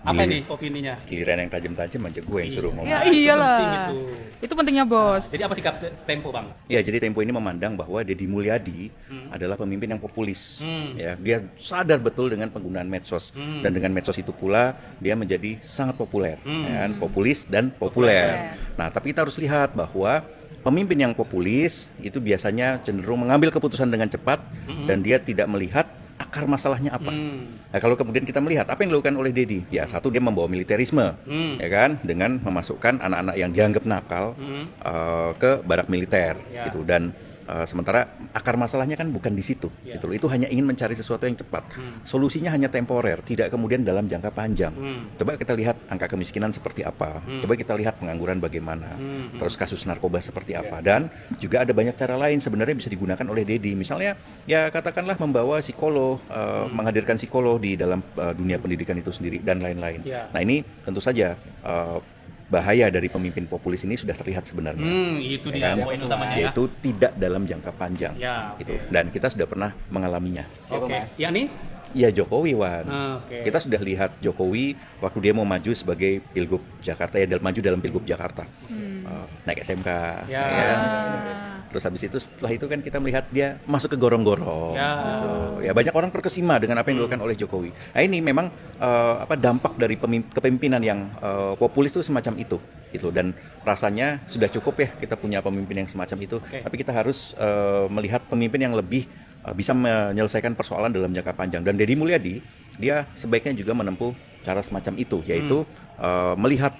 Apa nih opininya? Giliran yang tajam-tajam aja gue yang suruh ngomong. Ya Penting iyalah. itu. Itu pentingnya bos. Jadi apa sikap Tempo, Bang? Ya, jadi Tempo ini memandang bahwa Deddy Mulyadi adalah pemimpin yang populis. Ya, dia sadar betul dengan penggunaan medsos dan dengan medsos itu pula dia menjadi sangat populer, ya kan? Populis dan populer. Nah, tapi kita harus lihat bahwa pemimpin yang populis itu biasanya cenderung mengambil keputusan dengan cepat dan dia tidak melihat akar masalahnya apa. Nah, kalau kemudian kita melihat apa yang dilakukan oleh Deddy, ya satu dia membawa militerisme, ya kan, dengan memasukkan anak-anak yang dianggap nakal ke barak militer, gitu. Dan sementara akar masalahnya kan bukan di situ, gitu. Itu hanya ingin mencari sesuatu yang cepat. Solusinya hanya temporer, tidak kemudian dalam jangka panjang. Coba kita lihat angka kemiskinan seperti apa, coba kita lihat pengangguran bagaimana, terus kasus narkoba seperti apa, dan juga ada banyak cara lain sebenarnya bisa digunakan oleh Deddy. Misalnya, ya katakanlah membawa psikolog, menghadirkan psikolog di dalam dunia pendidikan itu sendiri dan lain-lain. Nah, ini tentu saja bahaya dari pemimpin populis ini sudah terlihat sebenarnya. Itu Ya dia kan? poin utamanya ya. Yaitu tidak dalam jangka panjang, Ya, gitu. Dan kita sudah pernah mengalaminya. Oke. Ya nih? Ya, Jokowi, Wan. Oke. Kita sudah lihat Jokowi waktu dia mau maju sebagai Pilgub Jakarta, ya maju dalam Pilgub Jakarta. Naik SMK, Ya. kan? Terus habis itu setelah itu kan kita melihat dia masuk ke gorong-gorong. Ya. Gitu. Ya, banyak orang terkesima dengan apa yang dilakukan oleh Jokowi. Nah, ini memang dampak dari kepemimpinan yang populis itu semacam itu, gitu. Dan rasanya sudah cukup ya kita punya pemimpin yang semacam itu. Tapi kita harus melihat pemimpin yang lebih bisa menyelesaikan persoalan dalam jangka panjang. Dan Deddy Mulyadi dia sebaiknya juga menempuh cara semacam itu, yaitu melihat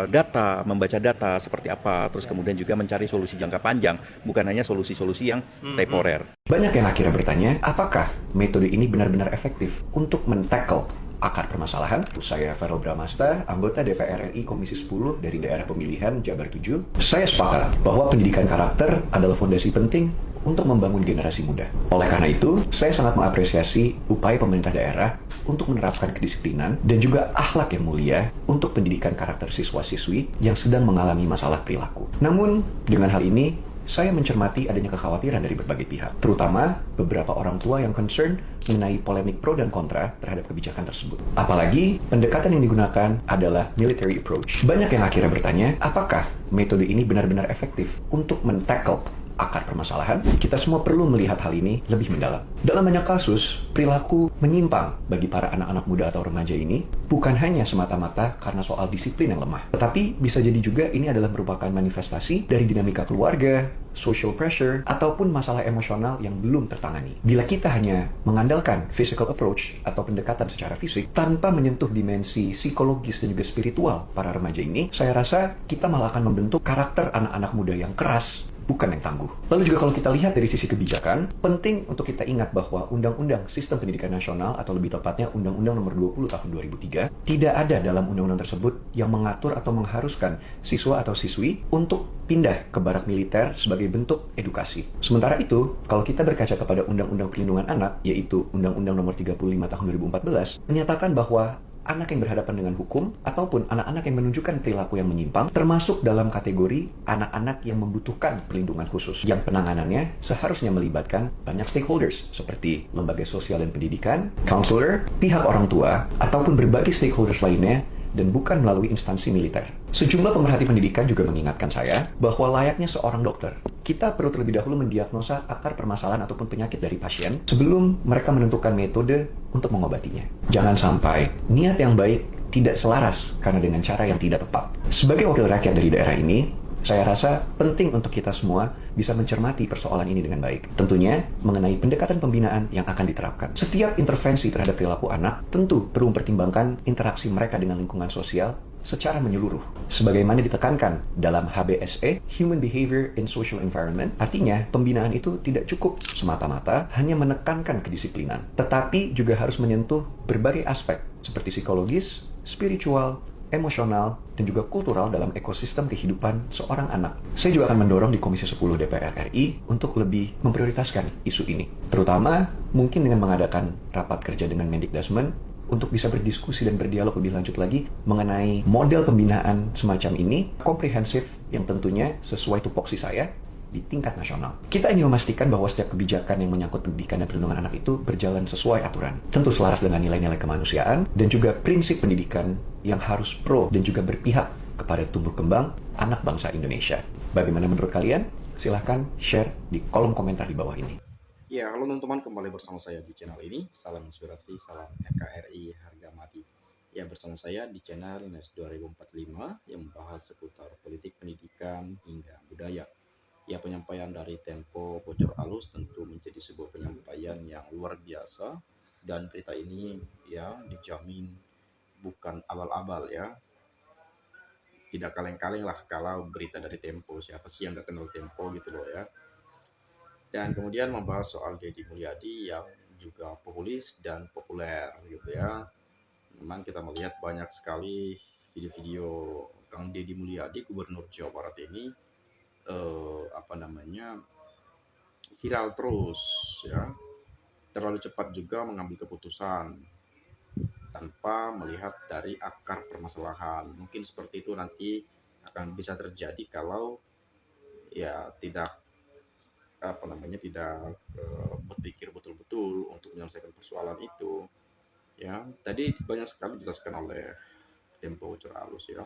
data, membaca data seperti apa, terus kemudian juga mencari solusi jangka panjang, bukan hanya solusi-solusi yang temporer. Banyak yang akhirnya bertanya, apakah metode ini benar-benar efektif untuk men-tackle akar permasalahan? Saya Verrel Bramasta, anggota DPR RI Komisi 10 dari daerah pemilihan Jabar 7. Saya sepakat bahwa pendidikan karakter adalah fondasi penting untuk membangun generasi muda. Oleh karena itu, saya sangat mengapresiasi upaya pemerintah daerah untuk menerapkan kedisiplinan dan juga akhlak yang mulia untuk pendidikan karakter siswa-siswi yang sedang mengalami masalah perilaku. Namun, dengan hal ini, saya mencermati adanya kekhawatiran dari berbagai pihak, terutama beberapa orang tua yang concern mengenai polemik pro dan kontra terhadap kebijakan tersebut. Apalagi, pendekatan yang digunakan adalah military approach. Banyak yang akhirnya bertanya, apakah metode ini benar-benar efektif untuk men-tackle akar permasalahan? Kita semua perlu melihat hal ini lebih mendalam. Dalam banyak kasus, perilaku menyimpang bagi para anak-anak muda atau remaja ini bukan hanya semata-mata karena soal disiplin yang lemah, tetapi bisa jadi juga ini adalah merupakan manifestasi dari dinamika keluarga, social pressure, ataupun masalah emosional yang belum tertangani. Bila kita hanya mengandalkan physical approach atau pendekatan secara fisik tanpa menyentuh dimensi psikologis dan juga spiritual para remaja ini, saya rasa kita malah akan membentuk karakter anak-anak muda yang keras, bukan yang tangguh. Lalu juga kalau kita lihat dari sisi kebijakan, penting untuk kita ingat bahwa Undang-Undang Sistem Pendidikan Nasional, atau lebih tepatnya Undang-Undang Nomor 20 Tahun 2003, tidak ada dalam undang-undang tersebut yang mengatur atau mengharuskan siswa atau siswi untuk pindah ke barak militer sebagai bentuk edukasi. Sementara itu, kalau kita berkaca kepada Undang-Undang Perlindungan Anak, yaitu Undang-Undang Nomor 35 Tahun 2014, menyatakan bahwa anak yang berhadapan dengan hukum ataupun anak-anak yang menunjukkan perilaku yang menyimpang termasuk dalam kategori anak-anak yang membutuhkan perlindungan khusus yang penanganannya seharusnya melibatkan banyak stakeholders seperti lembaga sosial dan pendidikan, counselor, pihak orang tua, ataupun berbagai stakeholders lainnya dan bukan melalui instansi militer. Sejumlah pemerhati pendidikan juga mengingatkan saya bahwa layaknya seorang dokter, kita perlu terlebih dahulu mendiagnosa akar permasalahan ataupun penyakit dari pasien sebelum mereka menentukan metode untuk mengobatinya. Jangan sampai niat yang baik tidak selaras karena dengan cara yang tidak tepat. Sebagai wakil rakyat dari daerah ini, saya rasa penting untuk kita semua bisa mencermati persoalan ini dengan baik. Tentunya mengenai pendekatan pembinaan yang akan diterapkan. Setiap intervensi terhadap perilaku anak tentu perlu mempertimbangkan interaksi mereka dengan lingkungan sosial secara menyeluruh. Sebagaimana ditekankan dalam HBSE, Human Behavior in Social Environment, artinya pembinaan itu tidak cukup semata-mata hanya menekankan kedisiplinan, tetapi juga harus menyentuh berbagai aspek seperti psikologis, spiritual, emosional, dan juga kultural dalam ekosistem kehidupan seorang anak. Saya juga akan mendorong di Komisi 10 DPR RI untuk lebih memprioritaskan isu ini. Terutama mungkin dengan mengadakan rapat kerja dengan Mendikbudrismen untuk bisa berdiskusi dan berdialog lebih lanjut lagi mengenai model pembinaan semacam ini, komprehensif yang tentunya sesuai tupoksi saya, di tingkat nasional. Kita ingin memastikan bahwa setiap kebijakan yang menyangkut pendidikan dan perlindungan anak itu berjalan sesuai aturan. Tentu selaras dengan nilai-nilai kemanusiaan dan juga prinsip pendidikan yang harus pro dan juga berpihak kepada tumbuh kembang anak bangsa Indonesia. Bagaimana menurut kalian? Silahkan share di kolom komentar di bawah ini. Ya, halo teman-teman, kembali bersama saya di channel ini. Salam inspirasi, salam NKRI harga mati. Ya, bersama saya di channel NES 2045 yang membahas seputar politik, pendidikan, hingga budaya. Ya, penyampaian dari Tempo Bocor Alus tentu menjadi sebuah penyampaian yang luar biasa. Dan berita ini ya dijamin bukan abal-abal ya. Tidak kaleng-kaleng lah kalau berita dari Tempo. Siapa sih yang nggak kenal Tempo gitu loh ya. Dan kemudian membahas soal Deddy Mulyadi yang juga populis dan populer gitu ya. Memang kita melihat banyak sekali video-video Kang Deddy Mulyadi, Gubernur Jawa Barat ini viral terus ya. Terlalu cepat juga mengambil keputusan tanpa melihat dari akar permasalahan. Mungkin seperti itu nanti akan bisa terjadi kalau ya tidak berpikir betul-betul untuk menyelesaikan persoalan itu ya. Tadi banyak sekali dijelaskan oleh Tempo Bocor Alus ya,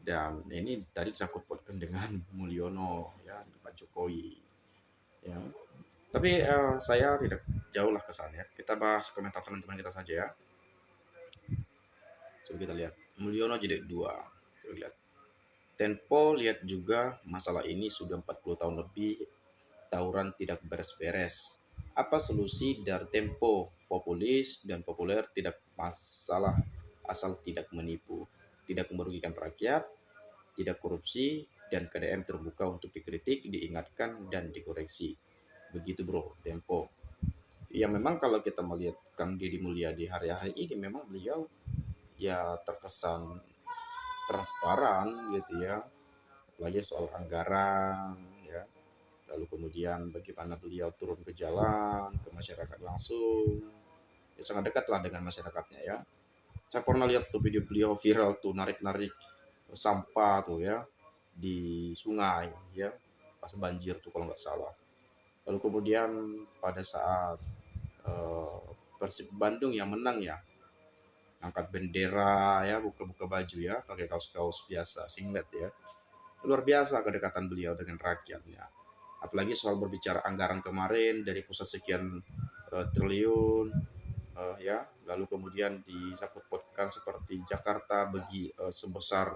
dan ini tadi disangkut pautkan dengan Mulyono ya, Pak Jokowi ya. Tapi saya tidak jauh lah kesannya, kita bahas komentar teman-teman kita saja ya. Coba kita lihat Mulyono jilid 2. Coba lihat Tempo, lihat juga masalah ini sudah 40 tahun lebih, tawuran tidak beres-beres. Apa solusi dari Tempo? Populis dan populer tidak masalah asal tidak menipu, tidak merugikan rakyat, tidak korupsi, dan KDM terbuka untuk dikritik, diingatkan, dan dikoreksi. Begitu bro, Tempo. Ya memang kalau kita melihat Kang Deddy Mulyadi hari-hari ini memang beliau ya terkesan transparan gitu ya, apalagi soal anggaran ya. Lalu kemudian bagaimana beliau turun ke jalan, ke masyarakat langsung, ya sangat dekat lah dengan masyarakatnya ya. Saya pernah lihat tuh video beliau viral tuh narik-narik sampah tuh ya di sungai ya, pas banjir tuh kalau nggak salah. Lalu kemudian pada saat Persib Bandung yang menang ya, angkat bendera ya, buka-buka baju ya, pakai kaos-kaos biasa, singlet ya. Luar biasa kedekatan beliau dengan rakyatnya. Apalagi soal berbicara anggaran kemarin dari pusat sekian triliun ya, lalu kemudian disangkut pautkan seperti Jakarta bagi sebesar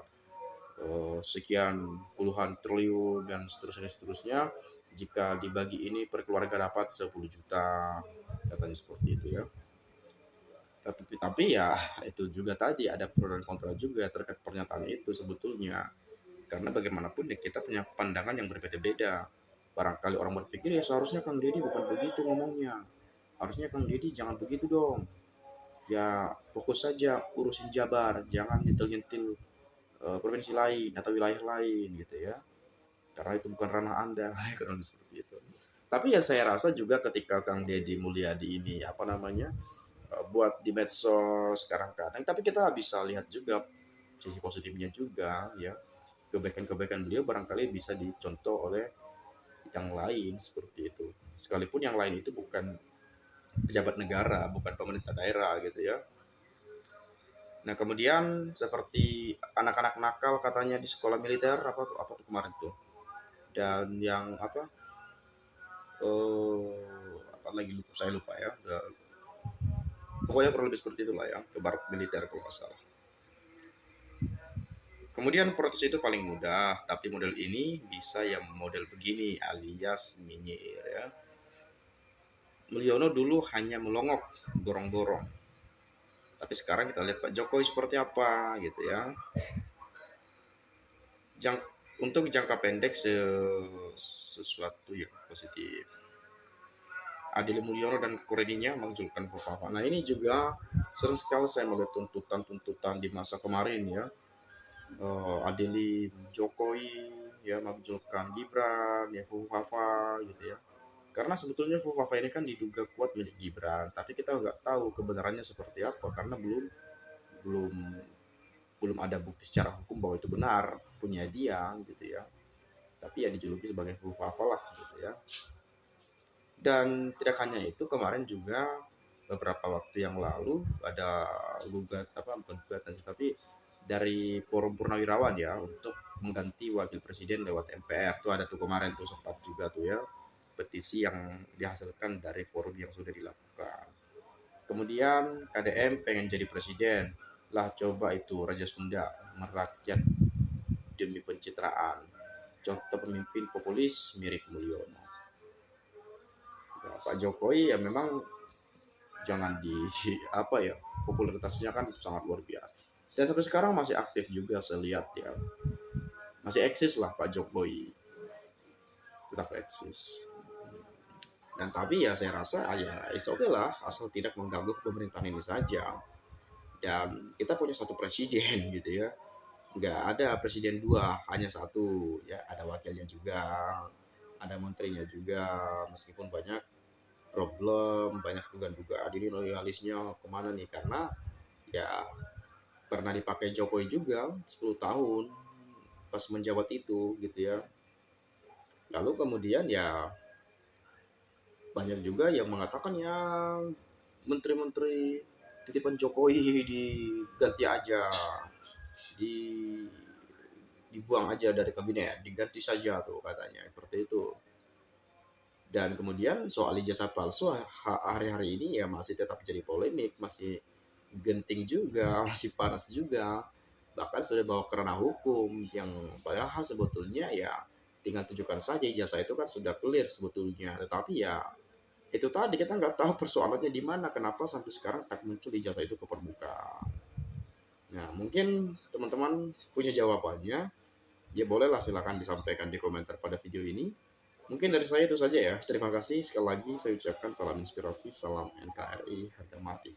sekian puluhan triliun dan seterusnya, jika dibagi ini per keluarga dapat 10 juta, katanya seperti itu ya. Tapi ya itu juga tadi ada pro dan kontra juga terkait pernyataan itu sebetulnya, karena bagaimanapun ya kita punya pandangan yang berbeda-beda. Barangkali orang berpikir ya seharusnya Kang Deddy bukan begitu ngomongnya, harusnya Kang Deddy jangan begitu dong ya, fokus saja urusin Jabar, jangan nyentil-nyentil provinsi lain atau wilayah lain gitu ya, karena itu bukan ranah Anda. Kurang seperti itu. Tapi ya saya rasa juga ketika Kang Deddy Mulyadi ini buat di medsos kadang-kadang, tapi kita bisa lihat juga sisi positifnya juga ya, kebaikan-kebaikan beliau barangkali bisa dicontoh oleh yang lain seperti itu, sekalipun yang lain itu bukan pejabat negara, bukan pemerintah daerah gitu ya. Nah kemudian seperti anak-anak nakal katanya di sekolah militer apa tuh kemarin tuh, dan yang apa lagi saya lupa ya. Pokoknya kurang lebih seperti itulah ya, ke barat militer kalau nggak salah. Kemudian protes itu paling mudah, tapi model ini bisa yang model begini alias nyinyir ya. Mulyono dulu hanya melongok, dorong-dorong. Tapi sekarang kita lihat Pak Jokowi seperti apa gitu ya. Untuk jangka pendek sesuatu yang positif. Adil Mulyono dan Kurninya mengunculkan Fufafa. Nah ini juga sering sekali saya melihat tuntutan-tuntutan di masa kemarin ya. Adili Jokowi ya mengunculkan Gibran ya, Fufafa gitu ya. Karena sebetulnya Fufafa ini kan diduga kuat milik Gibran, tapi kita nggak tahu kebenarannya seperti apa karena belum ada bukti secara hukum bahwa itu benar punya dia gitu ya. tapi ya dijuluki sebagai Fufafa lah gitu ya. Dan tidak hanya itu, kemarin juga beberapa waktu yang lalu ada bukan gugatan, tapi dari Forum Purnawirawan ya untuk mengganti wakil presiden lewat MPR. Tuh ada tuh kemarin tuh sempat juga tuh ya petisi yang dihasilkan dari forum yang sudah dilakukan. Kemudian KDM pengen jadi presiden, lah coba itu Raja Sunda merakyat demi pencitraan. Contoh pemimpin populis mirip Mulyono. Ya, Pak Jokowi ya memang jangan di apa ya, popularitasnya kan sangat luar biasa. Dan sampai sekarang masih aktif juga saya lihat ya. Masih eksis lah Pak Jokowi. Tetap eksis. Dan tapi ya saya rasa ya is okay lah asal tidak mengganggu pemerintahan ini saja. Dan kita punya satu presiden gitu ya. Nggak ada presiden dua, hanya satu. Ya ada wakilnya juga, ada menterinya juga, meskipun banyak problem, banyak dugaan-dugaan ini loyalisnya kemana nih, karena ya pernah dipakai Jokowi juga 10 tahun pas menjabat itu gitu ya. Lalu kemudian ya banyak juga yang mengatakan ya menteri-menteri titipan Jokowi diganti aja, di dibuang aja dari kabinet, diganti saja tuh katanya seperti itu. Dan kemudian soal ijazah palsu hari-hari ini ya masih tetap jadi polemik, masih genting juga, masih panas juga. Bahkan sudah bawa ke ranah hukum yang padahal sebetulnya ya tinggal tunjukkan saja ijazah itu kan sudah clear sebetulnya. Tetapi ya itu tadi kita nggak tahu persoalannya di mana, kenapa sampai sekarang tak muncul ijazah itu ke permukaan. Nah mungkin teman-teman punya jawabannya, ya bolehlah silakan disampaikan di komentar pada video ini. Mungkin dari saya itu saja ya. Terima kasih sekali lagi, saya ucapkan salam inspirasi, salam NKRI, harga mati.